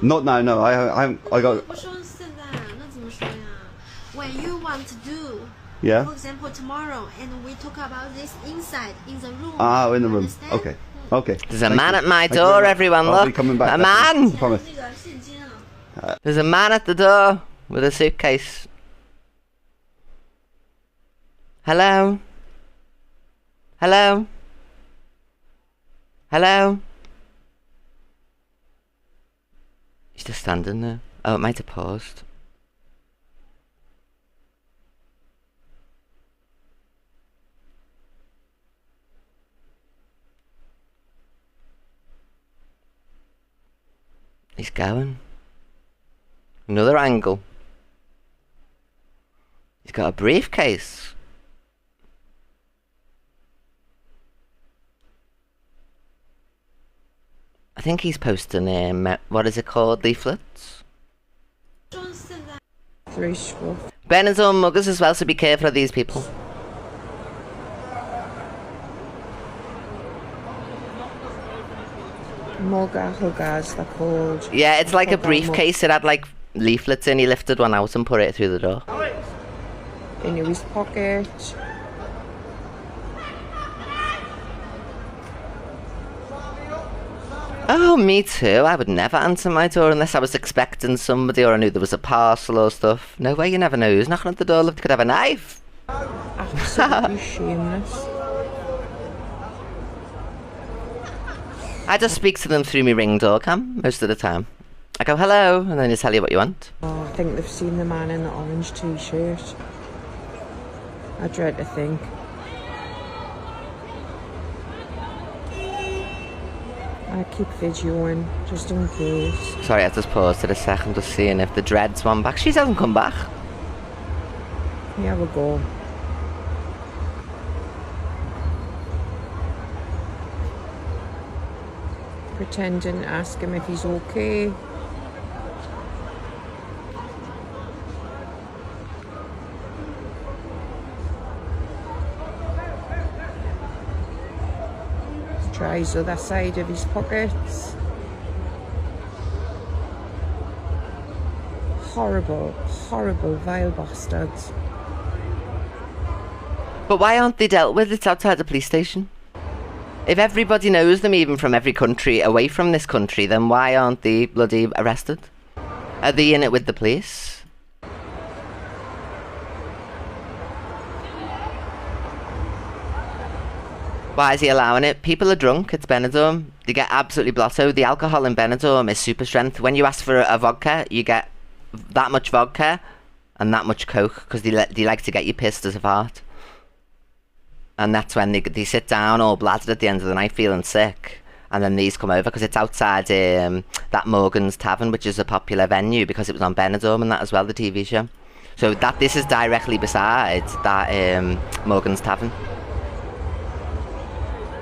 Not now, no. I got. When you want to do, Yeah. for example, tomorrow, and we talk about this inside in the room. Ah, in the room. Understand? Okay. Okay. There's a man at my door, everyone. I'll be Look, coming back. a definitely. man. Promise. There's a man at the door with a suitcase. Hello? Hello? Hello? He's just standing there. Oh, it might have paused. He's going. Another angle. He's got a briefcase. I think he's posting what is it called? Leaflets? Benidorm muggers as well, so be careful of these people. Mugger huggers, they're called. Yeah, it's like a briefcase. It had like leaflets in. He lifted one out and put it through the door. Into his pocket. Oh, me too. I would never answer my door unless I was expecting somebody or I knew there was a parcel or stuff. No way, you never know who's knocking at the door. Look, they could have a knife. Absolutely shameless. I just speak to them through my Ring door cam most of the time. I go, hello, and then they tell you what you want. Oh, I think they've seen the man in the orange t-shirt. I dread to think. I keep videoing, just in case. Sorry, I just paused it a second, just seeing if the dreads one back. She hasn't come back. Here we go. Pretending to ask him if he's okay. Tries other side of his pockets. Horrible, horrible, vile bastards. But why aren't they dealt with? It's outside the police station. If everybody knows them, even from every country away from this country, then why aren't they bloody arrested? Are they in it with the police? Why is he allowing it? People are drunk. It's Benidorm. They get absolutely blotto. The alcohol in Benidorm is super strength. When you ask for a vodka, you get that much vodka and that much coke because they like to get you pissed as a fart. And that's when they sit down all bladdered at the end of the night feeling sick. And then these come over because it's outside that Morgan's Tavern, which is a popular venue because it was on Benidorm and that as well, the TV show. So this is directly beside that Morgan's Tavern.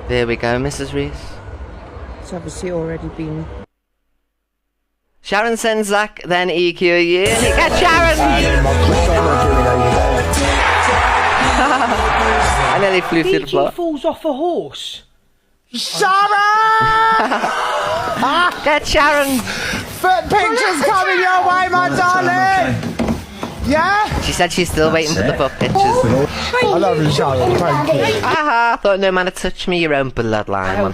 There we go, Mrs. Rees. It's obviously already been... Sharon sends Zach, then EQ you. Get Sharon! I nearly flew through the floor. Falls off a horse. Sharon! Get Sharon! Foot pictures coming your way, my darling! Yeah? She said she's still waiting for the foot pictures. I love you, Sharon. Thank you. I thought no man had touched me, your own bloodline.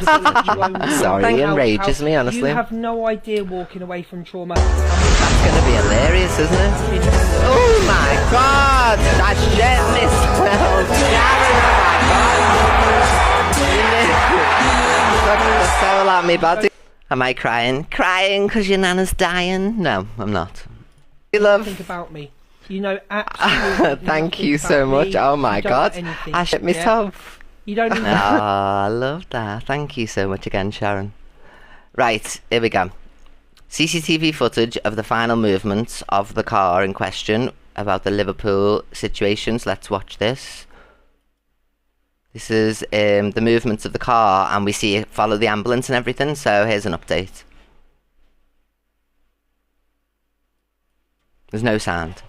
Sorry, he enrages me, honestly. You have no idea walking away from trauma. That's going to be hilarious, isn't it? Oh my god! That shit misspelled! Sharon, oh my god! The soul at me body. Am I crying? Crying because your nana's dying? No, I'm not. You love... Think about me. You know absolutely. Thank you so much. Oh my god. I shit myself. You don't need I love that. Thank you so much again, Sharon. Right, here we go. CCTV footage of the final movements of the car in question about the Liverpool situations. Let's watch this. This is the movements of the car and we see it follow the ambulance and everything. So here's an update. There's no sound.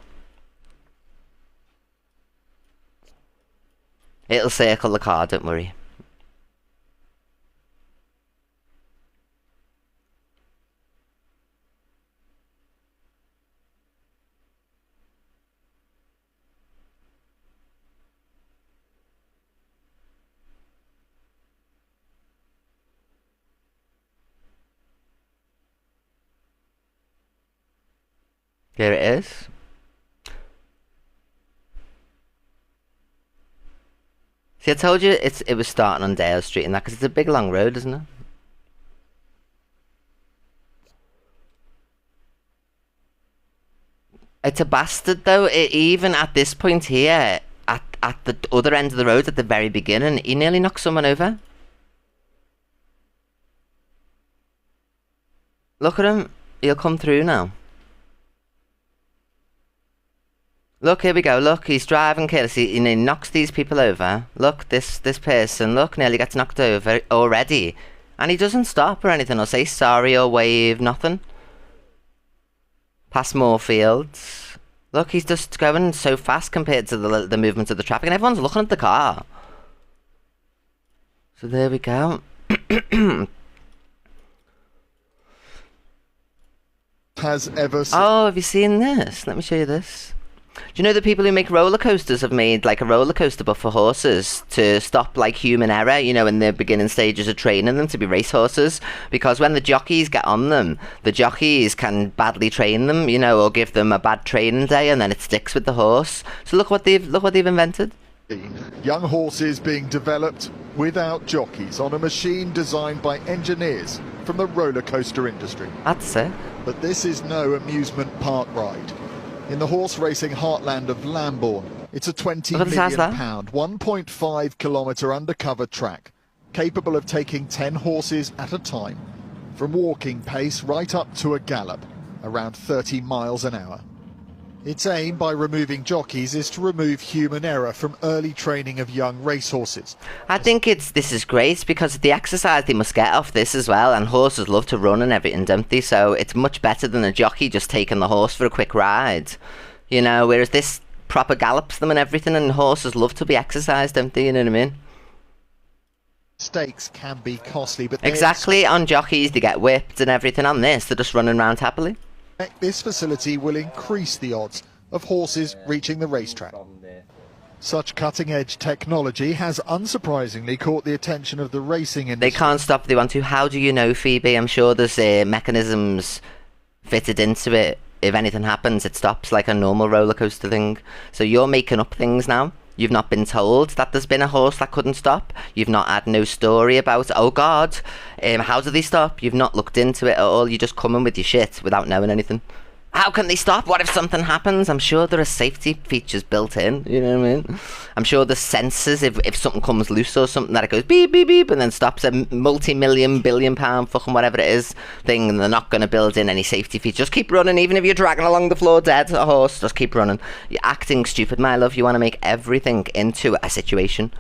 It'll circle the car, don't worry. Here it is. See, I told you it was starting on Dale Street and that, because it's a big long road, isn't it? It's a bastard, though. Even at this point here, at the other end of the road at the very beginning, he nearly knocked someone over. Look at him. He'll come through now. Look, here we go. Look, he's driving carelessly and he knocks these people over. Look, this person, look, nearly gets knocked over already. And he doesn't stop or anything or say sorry or wave, nothing. Past more fields. Look, he's just going so fast compared to the movement of the traffic, and everyone's looking at the car. So there we go. Has ever seen. Oh, have you seen this? Let me show you this. Do you know the people who make roller coasters have made like a roller coaster but for horses to stop like human error, you know, in the beginning stages of training them to be race horses? Because when the jockeys get on them, the jockeys can badly train them, you know, or give them a bad training day, and then it sticks with the horse. So look what they've invented. Young horses being developed without jockeys on a machine designed by engineers from the roller coaster industry. That's it. But this is no amusement park ride. In the horse racing heartland of Lambourne, it's a £20 million, 1.5 kilometre undercover track, capable of taking 10 horses at a time, from walking pace right up to a gallop, around 30 miles an hour. Its aim by removing jockeys is to remove human error from early training of young racehorses. I think this is great because the exercise they must get off this as well, and horses love to run and everything, don't they? So it's much better than a jockey just taking the horse for a quick ride, you know, whereas this proper gallops them and everything, and horses love to be exercised, don't they? You know what I mean? Stakes can be costly, but exactly. On jockeys they get whipped and everything. On this they're just running around happily. This facility will increase the odds of horses reaching the racetrack. Such cutting-edge technology has unsurprisingly caught the attention of the racing industry. They can't stop if they want to. How do you know, Phoebe? I'm sure there's mechanisms fitted into it. If anything happens, it stops like a normal roller coaster thing. So you're making up things now. You've not been told that there's been a horse that couldn't stop. You've not had no story about, oh God, how do they stop? You've not looked into it at all. You just come in with your shit without knowing anything. How can they stop? What if something happens? I'm sure there are safety features built in, you know what I mean? I'm sure there's sensors if something comes loose or something that it goes beep, beep, beep, and then stops a multi-million, billion-pound fucking whatever it is thing, and they're not going to build in any safety features. Just keep running, even if you're dragging along the floor dead, a horse, just keep running. You're acting stupid, my love. You want to make everything into a situation.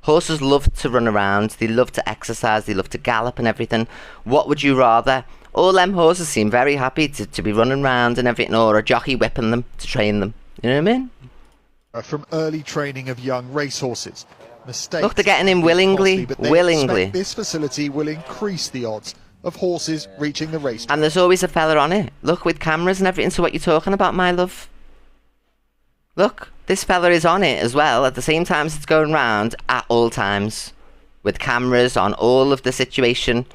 Horses love to run around, they love to exercise, they love to gallop and everything. What would you rather? All them horses seem very happy to be running around and everything, or a jockey whipping them to train them. You know what I mean? From early training of young racehorses. Look, they're getting in willingly. Willingly. This facility will increase the odds of horses reaching the racetrack. And there's always a fella on it. Look, with cameras and everything. So what you're talking about, my love? Look, this fella is on it as well at the same time as it's going round at all times, with cameras on all of the situation.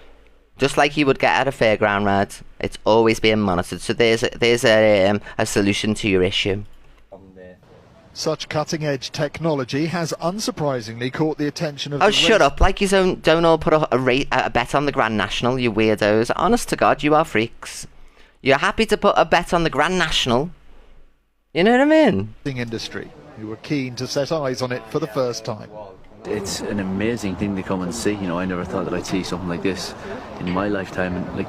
Just like you would get at a fairground ride, it's always being monitored. So there's a solution to your issue. Such cutting-edge technology has unsurprisingly caught the attention of. Oh, shut up! Like you don't all put a bet on the Grand National, you weirdos. Honest to God, you are freaks. You're happy to put a bet on the Grand National. You know what I mean? Industry, who were keen to set eyes on it for the first time. It's an amazing thing to come and see. You know, I never thought that I'd see something like this in my lifetime. And like,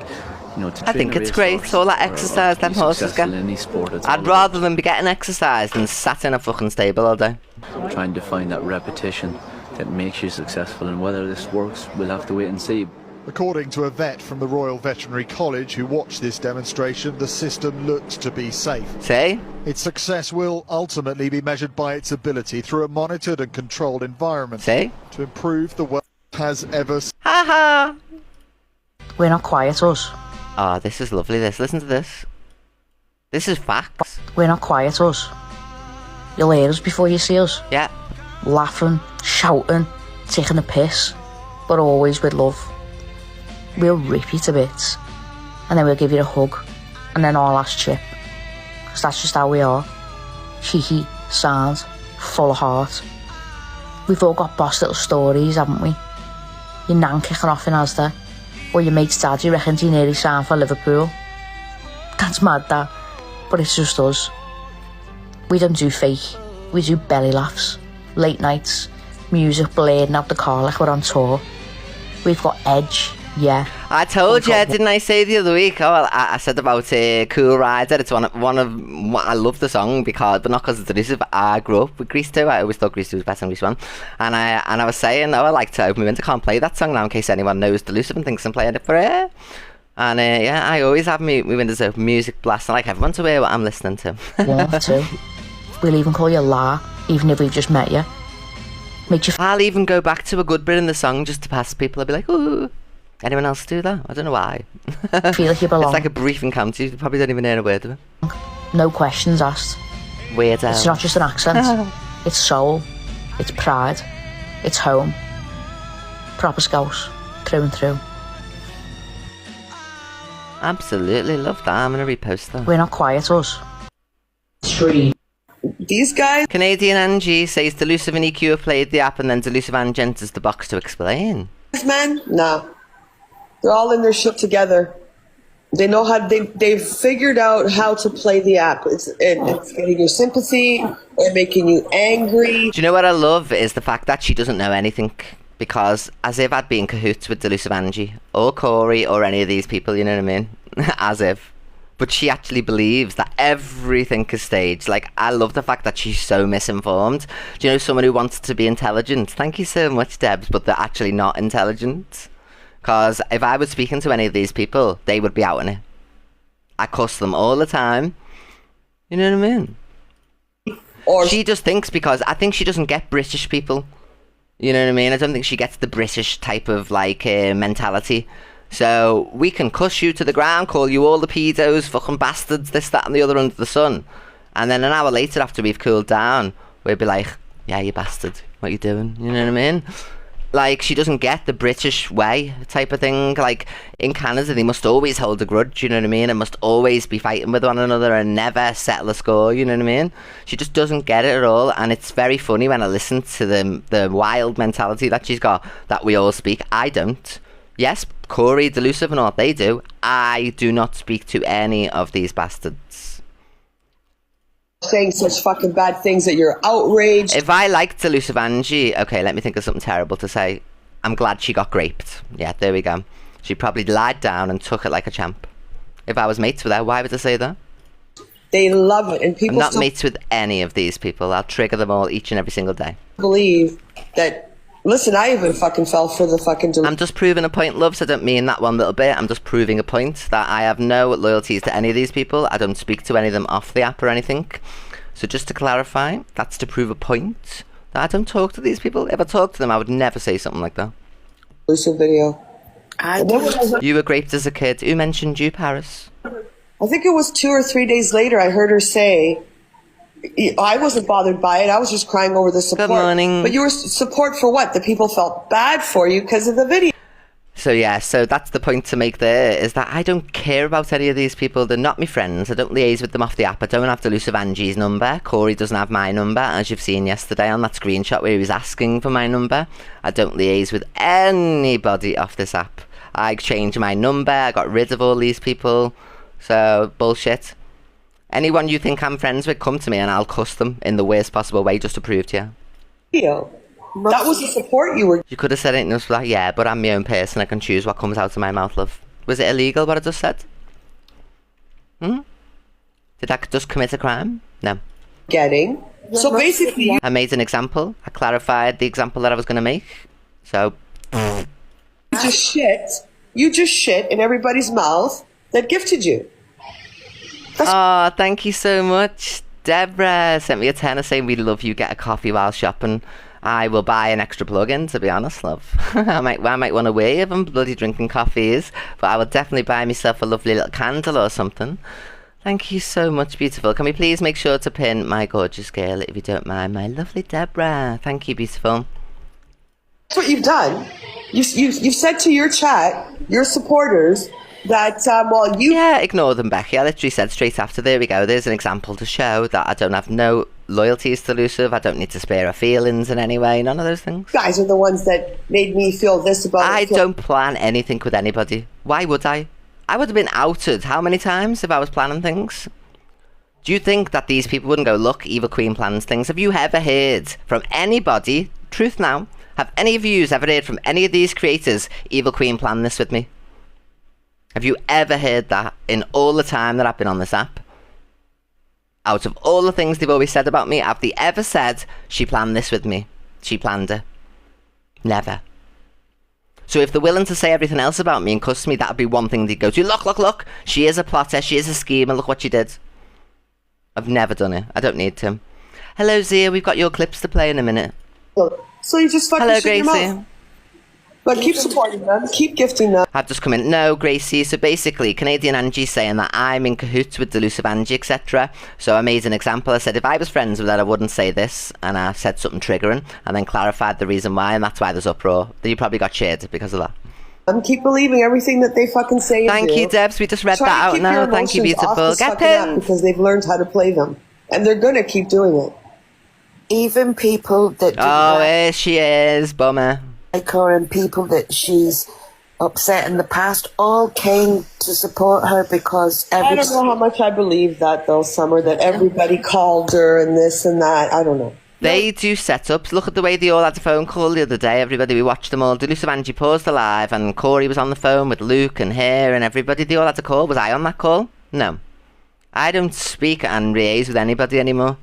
you know, to I think it's great. All that exercise them horses get. In any sport, I'd rather than be getting exercise than sat in a fucking stable all day. Trying to find that repetition that makes you successful, and whether this works, we'll have to wait and see. According to a vet from the Royal Veterinary College who watched this demonstration, the system looked to be safe. See? Its success will ultimately be measured by its ability through a monitored and controlled environment. See? To improve the world has ever. Ha ha! We're not quiet, us. Oh, this is lovely, this. Listen to this. This is facts. We're not quiet, us. You'll hear us before you see us. Yeah. Laughing, shouting, taking a piss, but always with love. We'll rip you to bits, and then we'll give you a hug, and then our last chip. 'cause that's just how we are. Cheeky, sound, full of heart. We've all got boss little stories, haven't we? Your nan kicking off in Asda, or your mate's daddy reckons he nearly signed for Liverpool. That's mad, that, but it's just us. We don't do fake, we do belly laughs, late nights, music blaring out the car like we're on tour. We've got edge, yeah. I told you, didn't I say the other week? Oh, well, I said about Cool Rider. It's one of I love the song because, but not because it's Delusive. I grew up with Grease 2. I always thought Grease 2 was better than Grease 1. And I was saying, I like to open my window. Can't play that song now in case anyone knows Delusive and thinks I'm playing it for it. And yeah, I always have my windows open, music blasting. I like everyone to hear what I'm listening to. 1 or 2. We'll even call you La, even if we've just met you. Makes you I'll even go back to a good bit in the song just to pass people. I'll be like, ooh. Anyone else do that? I don't know why. feel like you belong. It's like a brief encounter. You probably don't even hear a word of it. No questions asked. Weirdo. It's not just an accent. It's soul. It's pride. It's home. Proper Scouse. Through and through. Absolutely love that. I'm going to repost that. We're not quiet, us. These guys. Canadian Angie says Delusive and EQ have played the app and then Delusive Ange enters the box to explain. Man, nah. They're all in their shit together. They know how, they've figured out how to play the app. It's getting your sympathy, and making you angry. Do you know what I love is the fact that she doesn't know anything, because as if I'd be in cahoots with Delusive Angie or Corey or any of these people, you know what I mean? As if. But she actually believes that everything is staged. Like, I love the fact that she's so misinformed. Do you know someone who wants to be intelligent? Thank you so much, Debs, but they're actually not intelligent. Because if I was speaking to any of these people, they would be out on it. I cuss them all the time. You know what I mean? Or she just thinks, because I think she doesn't get British people. You know what I mean? I don't think she gets the British type of, like, mentality. So we can cuss you to the ground, call you all the pedos, fucking bastards, this, that and the other under the sun. And then an hour later, after we've cooled down, we'll be like, yeah, you bastard, what you doing? You know what I mean? Like, she doesn't get the British way type of thing. Like, in Canada, they must always hold a grudge, you know what I mean? And must always be fighting with one another and never settle a score, you know what I mean? She just doesn't get it at all. And it's very funny when I listen to the wild mentality that she's got, that we all speak. I don't. Yes, Corey, Delusive and all, they do. I do not speak to any of these bastards. Saying such fucking bad things that you're outraged. If I liked Delusive Angie, okay, let me think of something terrible to say. I'm glad she got raped. Yeah, there we go. She probably lied down and took it like a champ. If I was mates with her, why would I say that? They love it, and people I'm not mates with any of these people. I'll trigger them all each and every single day. Believe that. Listen, I even fucking fell for the fucking... I'm just proving a point, loves. I don't mean that one little bit. I'm just proving a point that I have no loyalties to any of these people. I don't speak to any of them off the app or anything. So just to clarify, that's to prove a point that I don't talk to these people. If I talked to them, I would never say something like that. Video. You were raped as a kid. Who mentioned you, Paris? I think it was 2 or 3 days later I heard her say... I wasn't bothered by it. I was just crying over the support. Good morning. But you were support for what? The people felt bad for you because of the video. So yeah, so that's the point to make there, is that I don't care about any of these people. They're not my friends. I don't liaise with them off the app. I don't have Delusive Angie's number. Corey doesn't have my number, as you've seen yesterday on that screenshot where he was asking for my number. I don't liaise with anybody off this app. I changed my number. I got rid of all these people. So, bullshit. Anyone you think I'm friends with, come to me and I'll cuss them in the worst possible way just to prove to you. Yeah. That was the support you were... You could have said anything else like, yeah, but I'm my own person. I can choose what comes out of my mouth, love. Was it illegal what I just said? Did I just commit a crime? No. Getting. So basically... I made an example. I clarified the example that I was going to make. So... You just shit in everybody's mouth that gifted you. Oh, thank you so much. Deborah sent me a tenner saying we love you, get a coffee while shopping. I will buy an extra plug-in, to be honest, love. I might want to wave and bloody drinking coffees, but I will definitely buy myself a lovely little candle or something. Thank you so much, beautiful. Can we please make sure to pin my gorgeous girl, if you don't mind, my lovely Deborah. Thank you, beautiful. That's what you've done. You've said to your chat, your supporters, that, well, you... Yeah, ignore them, Becky. I literally said straight after, there we go, there's an example to show that I don't have no loyalties to Elusive. I don't need to spare her feelings in any way. None of those things. guys are the ones that made me feel this about I don't plan anything with anybody. Why would I? I would have been outed how many times if I was planning things? Do you think that these people wouldn't go, look, Evil Queen plans things? Have you ever heard from anybody, truth now, have any of you ever heard from any of these creators, Evil Queen planned this with me? Have you ever heard that in all the time that I've been on this app? Out of all the things they've always said about me, have they ever said, she planned this with me? She planned it. Never. So if they're willing to say everything else about me and cuss me, that would be one thing they'd go to. Look, she is a plotter, she is a schemer, look what she did. I've never done it. I don't need to. Hello, Zia, we've got your clips to play in a minute. So you just fucking Hello, shut your Gracie. mouth. But keep supporting them. Keep gifting them. I've just come in. No, Gracie. So basically, Canadian Angie saying that I'm in cahoots with Delusive Angie, etc. So I made an example. I said if I was friends with her, I wouldn't say this. And I said something triggering and then clarified the reason why. And that's why there's uproar. You probably got shared because of that. Keep believing everything that they fucking say. Thank you, Debs. We just read Try that to out keep now. your Thank you, emotions off beautiful. this Get fucking app pinned. because they've learned how to play them. And they're going to keep doing it. Even people that Oh, here she is. Bummer. like her and people that she's upset in the past all came to support her because I don't know how much I believe that though, Summer, that everybody called her and this and that. I don't know. They do setups. Look at the way they all had a phone call the other day. Everybody, we watched them all. Delusive Angie paused the live and Corey was on the phone with Luke and her and everybody. They all had a call. Was I on that call? No. I don't speak and liaise with anybody anymore.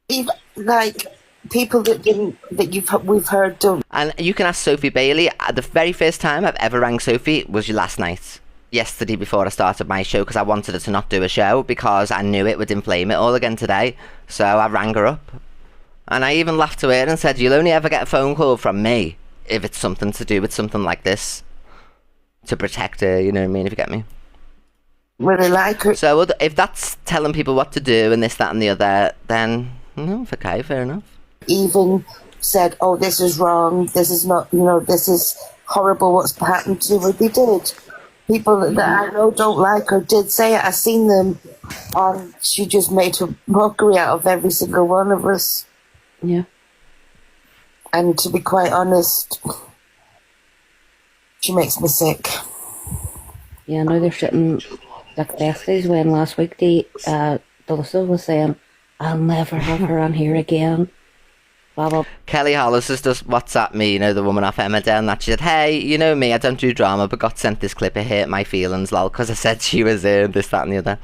even like people that didn't we've heard don't. And you can ask Sophie Bailey. The very first time I've ever rang Sophie was last night. Yesterday before I started my show because I wanted her to not do a show because I knew it would inflame it all again today. So I rang her up. And I even laughed to her and said, you'll only ever get a phone call from me if it's something to do with something like this. To protect her, you know what I mean, if you get me. Really like her. So if that's telling people what to do and this, that and the other, then, no, okay, fair enough. Even said, oh, this is wrong, this is not, this is horrible what's happened to her. They did. People that I know don't like her did say it. I seen them on. She just made a mockery out of every single one of us. Yeah. And to be quite honest, she makes me sick. Yeah, now they're sitting like besties when last week Dulce was saying, I'll never have her on here again. Blah, blah. Kelly Hollis has just WhatsApped me, the woman off Emmerdale, and that she said, hey, you know me, I don't do drama, but got sent this clip, it hurt my feelings, lol, because I said she was this, that and the other.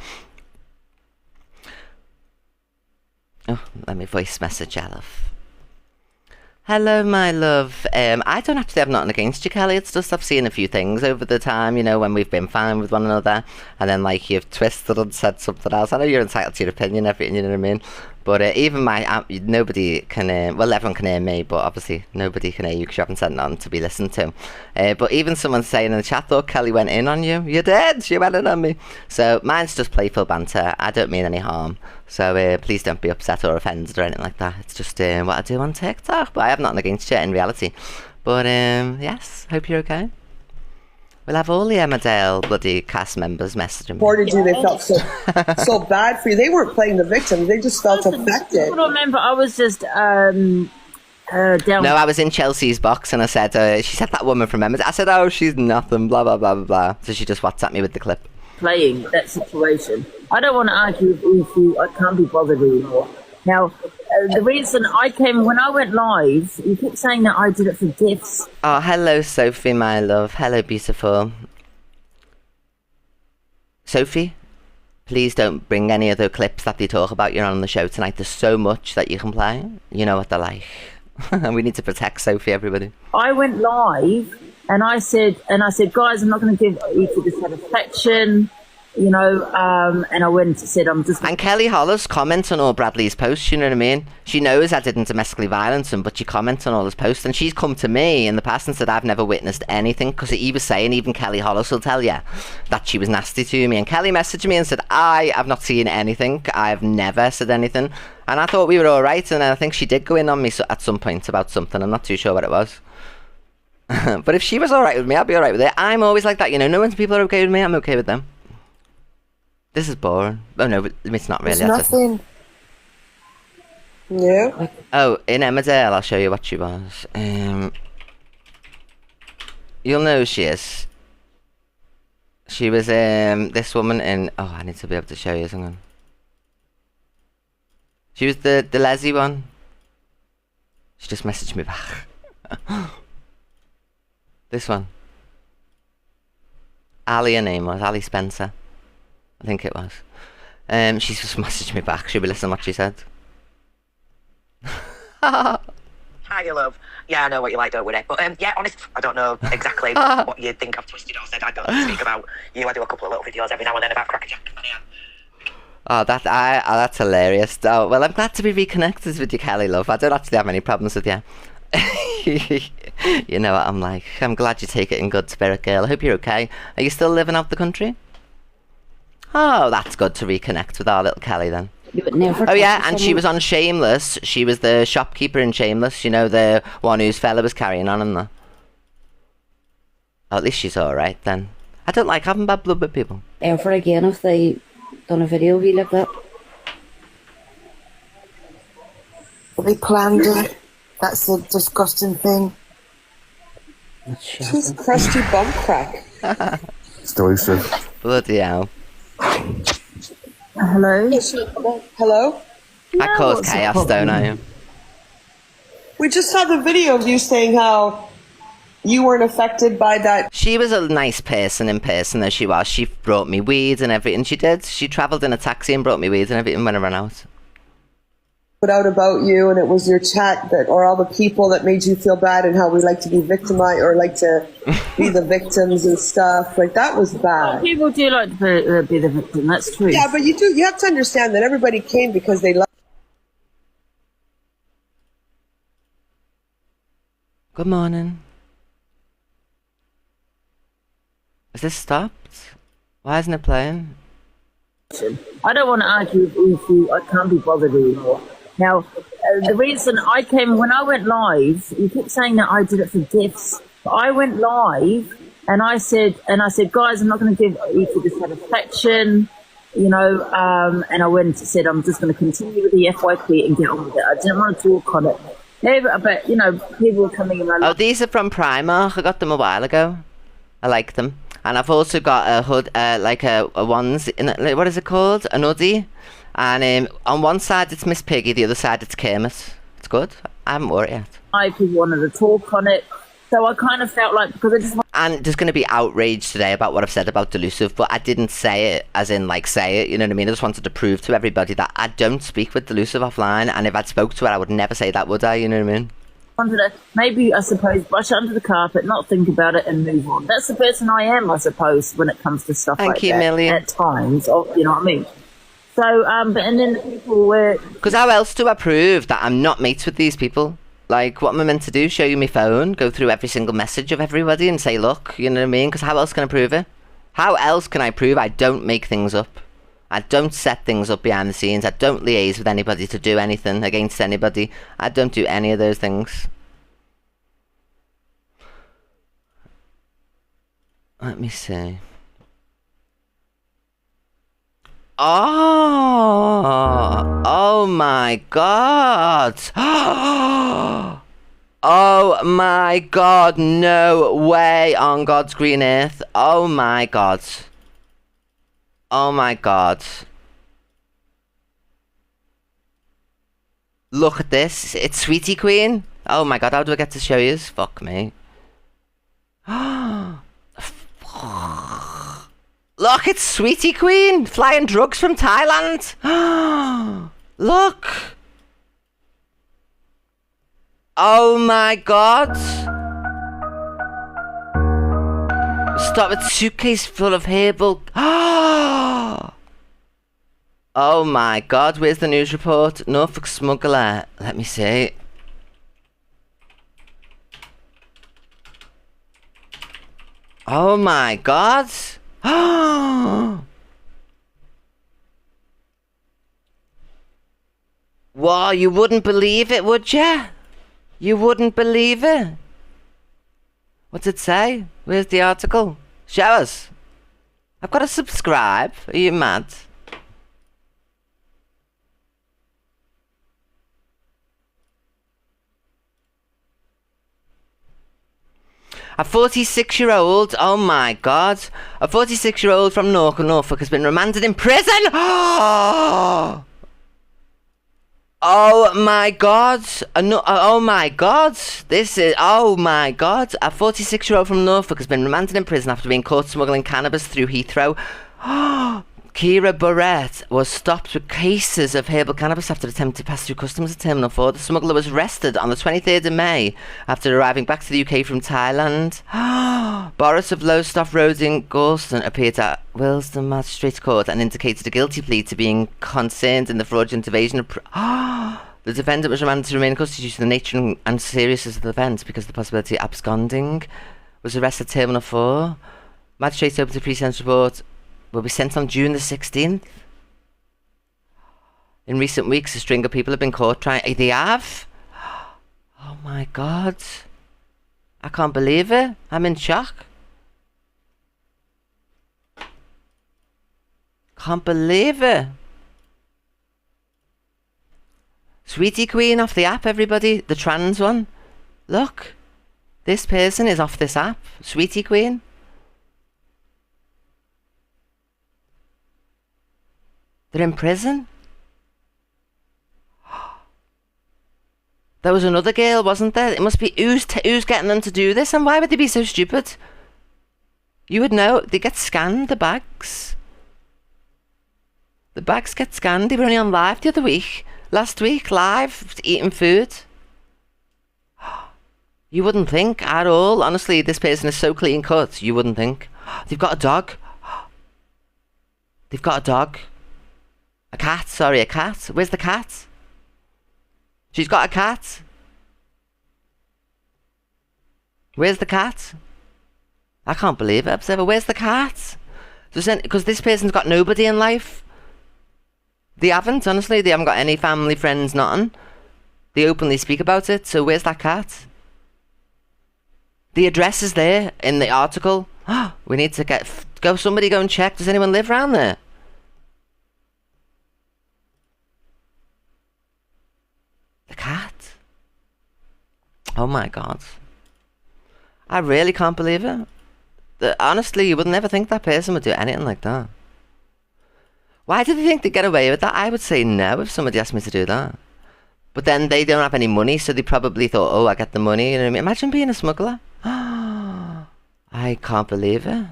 Oh, let me voice message her, love. Hello, my love. I don't actually have nothing against you, Kelly. It's just I've seen a few things over the time, when we've been fine with one another, and then you've twisted and said something else. I know you're entitled to your opinion, everything, you know what I mean? But even nobody can, everyone can hear me, but obviously nobody can hear you because you haven't sent it on to be listened to. But even someone saying in the chat, thought Kelly went in on you. You did, she went in on me. So mine's just playful banter. I don't mean any harm. So please don't be upset or offended or anything like that. It's just what I do on TikTok. But I have nothing against you in reality. But yes, hope you're okay. We'll have all the Emmerdale bloody cast members messaging me. Reported you, they felt so bad for you. They weren't playing the victims, they just felt affected. I don't remember, I was just down. No, I was in Chelsea's box and I said, she said that woman from Emmerdale. I said, oh, she's nothing, blah, blah, blah, blah, blah. So she just WhatsApped me with the clip. Playing that situation. I don't want to argue with you, I can't be bothered anymore. Now, the reason when I went live, you keep saying that I did it for gifts. Oh, hello, Sophie, my love. Hello, beautiful. Sophie, please don't bring any other clips that they talk about you're on the show tonight. There's so much that you can play. You know what they're like. And we need to protect Sophie, everybody. I went live and I said, guys, I'm not going to give equal dissatisfaction. And I went and said, I'm just... And Kelly Hollis comments on all Bradley's posts, you know what I mean? She knows I didn't domestically violence him, but she comments on all his posts, and she's come to me in the past and said, I've never witnessed anything, because he was saying, even Kelly Hollis will tell you, that she was nasty to me. And Kelly messaged me and said, I have not seen anything, I've never said anything. And I thought we were alright, and I think she did go in on me at some point about something, I'm not too sure what it was. But if she was alright with me, I'd be alright with it. I'm always like that, you know. No when people are okay with me, I'm okay with them. This is boring. Oh no, but it's not really. There's nothing. Yeah. Oh, in Emmerdale, I'll show you what she was. You'll know who she is. She was this woman in. Oh, I need to be able to show you something. She was the Leslie one. She just messaged me back. This one. Ali, her name was Ali Spencer. I think it was. She just messaged me back. Should we listen to what she said? Hi, love. Yeah, I know what you like, don't worry. But yeah, honest, I don't know exactly what you think I've twisted or said. I don't speak about you. I do a couple of little videos every now and then about Crackerjack. Oh, that's hilarious. Oh, well, I'm glad to be reconnected with you, Kelly, love. I don't actually have any problems with you. You know what I'm like. I'm glad you take it in good spirit, girl. I hope you're okay. Are you still living out the country? Oh, that's good to reconnect with our little Kelly then. Oh yeah, and she was on Shameless. She was the shopkeeper in Shameless. You know, the one whose fella was carrying on in there. Oh, at least she's alright then. I don't like having bad blood with people. Ever again if they done a video of you like that? They planned it. That's a disgusting thing. She's crusty bum crack. It's delicious. Bloody hell. Hello? Hello? I cause chaos, don't I? We just saw the video of you saying how you weren't affected by that. She was a nice person in person, though she was. She brought me weed and everything. She did. She travelled in a taxi and brought me weed and everything when I ran out. Put out about you, and it was your chat that, or all the people that made you feel bad, and how we like to be victimized or like to be the victims and stuff. Like that was bad. People do like to be the victim. That's true. Yeah, but you do. You have to understand that everybody came because they love. Good morning. Is this stopped? Why isn't it playing? I don't want to argue with you. I can't be bothered anymore. Now, the reason I came, when I went live, you keep saying that I did it for gifts, but I went live and I said, guys, I'm not going to give equal dissatisfaction, you know, and I went and said, I'm just going to continue with the FYP and get on with it. I didn't want to talk on it. Yeah, but, you know, people were coming in my life. Oh, these are from Primark. I got them a while ago. I like them. And I've also got a hood, like a ones, what is it called? An hoodie. And on one side it's Miss Piggy, the other side it's Kermit. It's good. I haven't worn it yet. People wanted to talk on it. So I kind of felt like, because I just... And there's going to be outrage today about what I've said about Delusive, but I didn't say it as in, like, say it, you know what I mean? I just wanted to prove to everybody that I don't speak with Delusive offline, and if I'd spoke to her, I would never say that, would I? You know what I mean? Wanted to, maybe, I suppose, brush it under the carpet, not think about it and move on. That's the person I am, I suppose, when it comes to stuff like that. Thank you, Millie. At times, you know what I mean? So, but, and then the people were... Because how else do I prove that I'm not mates with these people? Like, what am I meant to do? Show you my phone? Go through every single message of everybody and say, look, you know what I mean? Because how else can I prove it? How else can I prove I don't make things up? I don't set things up behind the scenes. I don't liaise with anybody to do anything against anybody. I don't do any of those things. Let me see. Oh my god. Oh my god, no way on God's green earth. Oh my god. Oh my god. Look at this. It's Sweetie Queen. Oh my god, how do I get to show you? Fuck me. Look, it's Sweetie Queen flying drugs from Thailand. Look. Oh my god. Stop, it's suitcase full of herbal. Oh my god, where's the news report? Norfolk smuggler. Let me see. Oh my god. Wow, you wouldn't believe it, would ya? You wouldn't believe it. What's it say? Where's the article? Show us. I've got to subscribe. Are you mad? A 46-year-old, oh my God, a 46-year-old from Norfolk has been remanded in prison. Oh my God, oh my God, this is, oh my God. A 46-year-old from Norfolk has been remanded in prison after being caught smuggling cannabis through Heathrow. Kira Barrett was stopped with cases of herbal cannabis after attempting to pass through customs at Terminal 4. The smuggler was arrested on the 23rd of May after arriving back to the UK from Thailand. Boris of Lowestoft Road in Galston appeared at Willesden Magistrates Court and indicated a guilty plea to being concerned in the fraudulent evasion of... The defendant was remanded to remain in custody due to the nature and seriousness of the offence because of the possibility of absconding. Was arrested at Terminal 4. Magistrates opened a pre-sentence report. Will be sent on June the 16th. In recent weeks, a string of people have been caught trying... They have? Oh my God. I can't believe it. I'm in shock. Can't believe it. Sweetie Queen off the app, everybody. The trans one. Look. This person is off this app. Sweetie Queen. They're in prison? There was another girl, wasn't there? It must be who's getting them to do this, and why would they be so stupid? You would know. They get scanned, the bags. The bags get scanned. They were only on live the other week. Last week, live, eating food. You wouldn't think at all. Honestly, this person is so clean cut. You wouldn't think. They've got a dog. They've got a dog. A cat, sorry, a cat. Where's the cat? She's got a cat. Where's the cat? I can't believe it, Observer. Where's the cat? Because this person's got nobody in life. They haven't, honestly. They haven't got any family, friends, nothing. They openly speak about it, so where's that cat? The address is there in the article. We need to somebody go and check. Does anyone live around there? The cat. Oh my God. I really can't believe it. Honestly, you would never think that person would do anything like that. Why do they think they get away with that? I would say no if somebody asked me to do that. But then they don't have any money, so they probably thought, oh, I get the money. You know what I mean? Imagine being a smuggler. I can't believe it.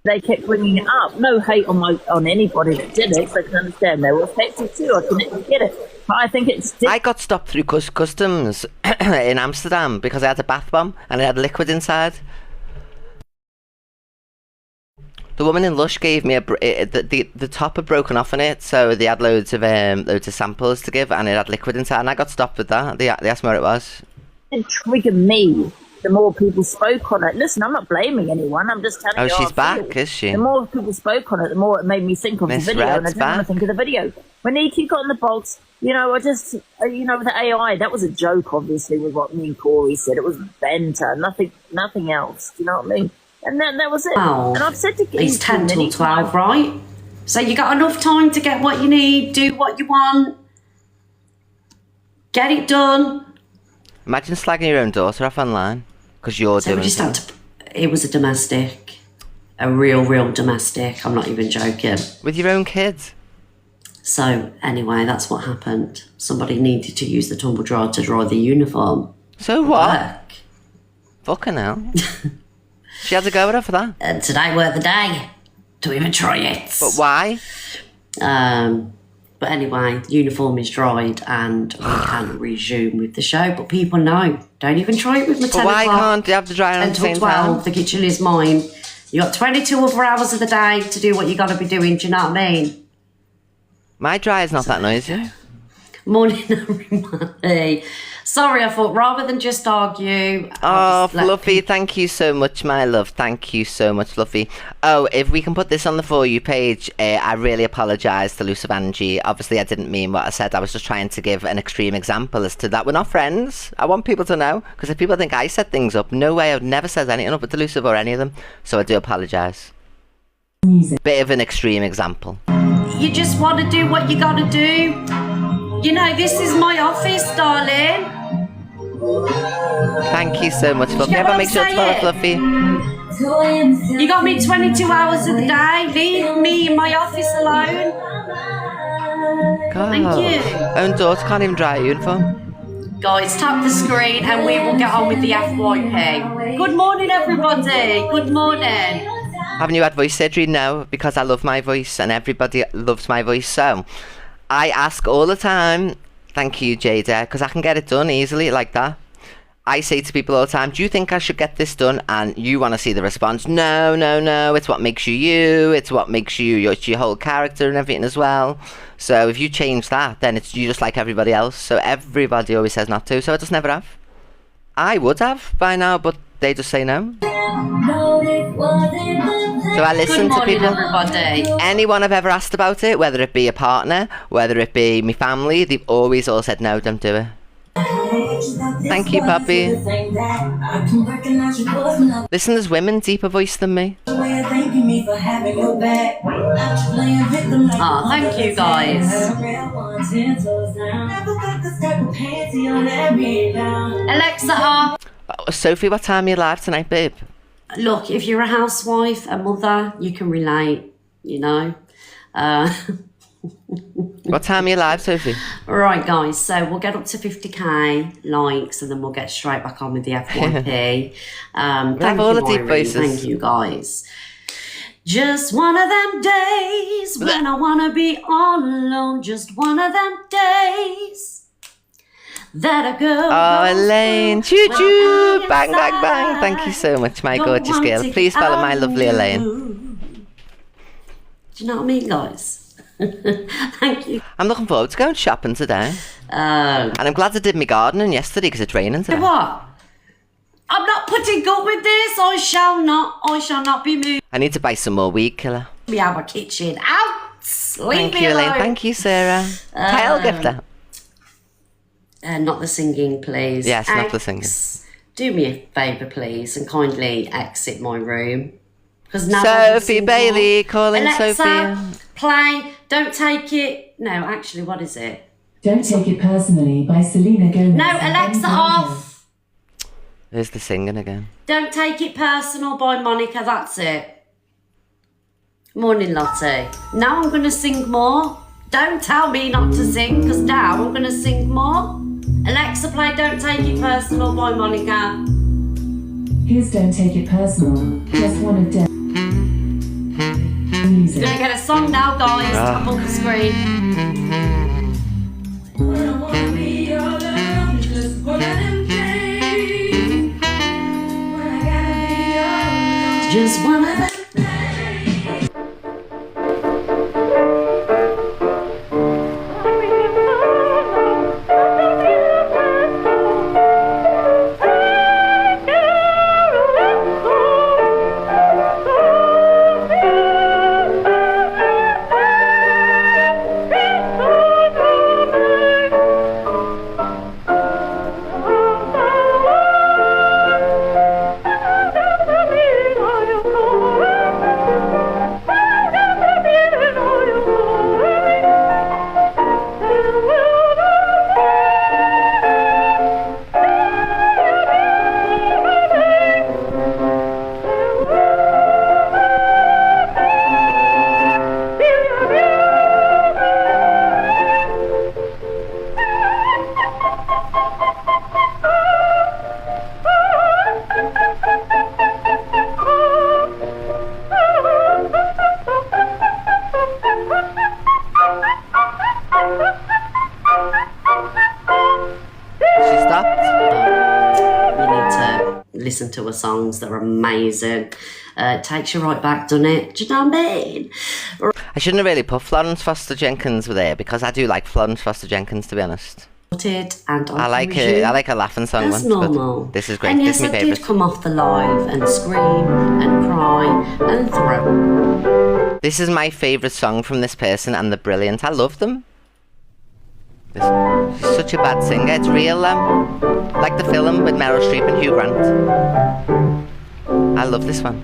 They kept bringing it up. No hate on anybody that did it, so I can understand they were affected too. I can get it. But I think it's... I got stopped through customs in Amsterdam because I had a bath bomb and it had liquid inside. The woman in Lush gave me the top had broken off on it, so they had loads of samples to give, and it had liquid inside, and I got stopped with that. They asked me what it was. It triggered me. The more people spoke on it. Listen, I'm not blaming anyone. I'm just telling you. Oh, she's back, is she? The more people spoke on it, the more it made me think of the video, and I didn't want to think of the video. When Nikki got in the box, I just, with the AI, that was a joke, obviously, with what me and Corey said. It was banter, nothing else. Do you know what I mean? And that was it. Oh, and I've said to it's 10 till 12, right? So you got enough time to get what you need, do what you want, get it done. Imagine slagging your own daughter off online because you're doing it. It was a domestic, a real domestic. I'm not even joking. With your own kids. So anyway, that's what happened. Somebody needed to use the tumble dryer to dry the uniform. So what? Fucking hell. She had to go with her for that. And today were the day to even try it. But why? But anyway, the uniform is dried and we can resume with the show. But people know, don't even try it with my 10 o'clock. Why can't you have the dryer on the same 12, time? the kitchen is mine. You got 22 other hours of the day to do what you got to be doing. Do you know what I mean? My dryer's not that noisy. Morning, everybody. Sorry, I thought rather than just argue. Oh, Fluffy, thank you so much, my love. Thank you so much, Fluffy. Oh, if we can put this on the For You page, I really apologise to Lucive Angie. Obviously, I didn't mean what I said. I was just trying to give an extreme example as to that. We're not friends. I want people to know, because if people think I set things up, no way, I've never said anything up with Lucive or any of them. So I do apologise. Bit of an extreme example. You just want to do what you got to do. You know, this is my office, darling. Thank you so much, Fluffy. Ever make sure to follow Fluffy. You got me 22 hours of the day. Leave me in my office alone. God. Thank you. Own daughter can't even dry a uniform. Guys, tap the screen and we will get on with the FYP. Good morning, everybody. Good morning. Haven't you had voice surgery? No, because I love my voice and everybody loves my voice. So I ask all the time, thank you, Jada, because I can get it done easily like that. I say to people all the time, do you think I should get this done? And you want to see the response. No, no, no. It's what makes you you. It's what makes you it's your whole character and everything as well. So if you change that, then it's you just like everybody else. So everybody always says not to. So I just never have. I would have by now, but they just say no. So I listen to people. Everybody. Anyone I've ever asked about it, whether it be a partner, whether it be my family, they've always all said no, don't do it. Thank you, Poppy. Listen, there's women deeper voice than me. Oh, thank you, guys. Alexa off. Sophie, what time are you live tonight, babe? Look, if you're a housewife, a mother, you can relate, you know. What time are you live, Sophie? Right, guys, so we'll get up to 50k likes and then we'll get straight back on with the FYP. Thank all you, the deep Irene. voices. Thank you, guys. Just one of them days when I want to be all alone. Just one of them days that I go. Oh, Elaine. Choo choo. Bang, bang, bang. Thank you so much, my gorgeous girl. Please follow my lovely Elaine. Do you know what I mean, guys? Thank you. I'm looking forward to going shopping today. And I'm glad I did my gardening yesterday because it's raining today. What? I'm not putting up with this. I shall not be moved. I need to buy some more weed killer. We have a kitchen out. Leave Thank me you, alone. Elaine. Thank you, Sarah. Tail gifter. Not the singing, please. Yes, not the singing. Do me a favour, please, and kindly exit my room. Because now Sophie Bailey calling Alexa, Sophie. Play. Don't take it. No, actually, what is it? Don't Take It Personally by Selena Gomez. No, Alexa off. There's the singing again. Don't Take It Personal by Monica. That's it. Morning, Lottie. Now I'm going to sing more. Don't tell me not to sing, because now I'm going to sing more. Alexa, play Don't Take It Personal by Monica. Here's Don't Take It Personal. Just one of them. Music. Gonna get a song now, guys. Tap on the screen. Just one of them. Listen to her songs, they're amazing. Takes you right back, doesn't it? Do you know what I mean? I shouldn't have really put Florence Foster Jenkins with there because I do like Florence Foster Jenkins, to be honest. and I like her. I like her laughing song That's once, normal. but this is great. And This yes, is my I favourite. did come off the live and scream and cry and throw. This is my favourite song from this person, and they're brilliant. I love them. She's such a bad singer. It's real, like the film with Meryl Streep and Hugh Grant. I love this one.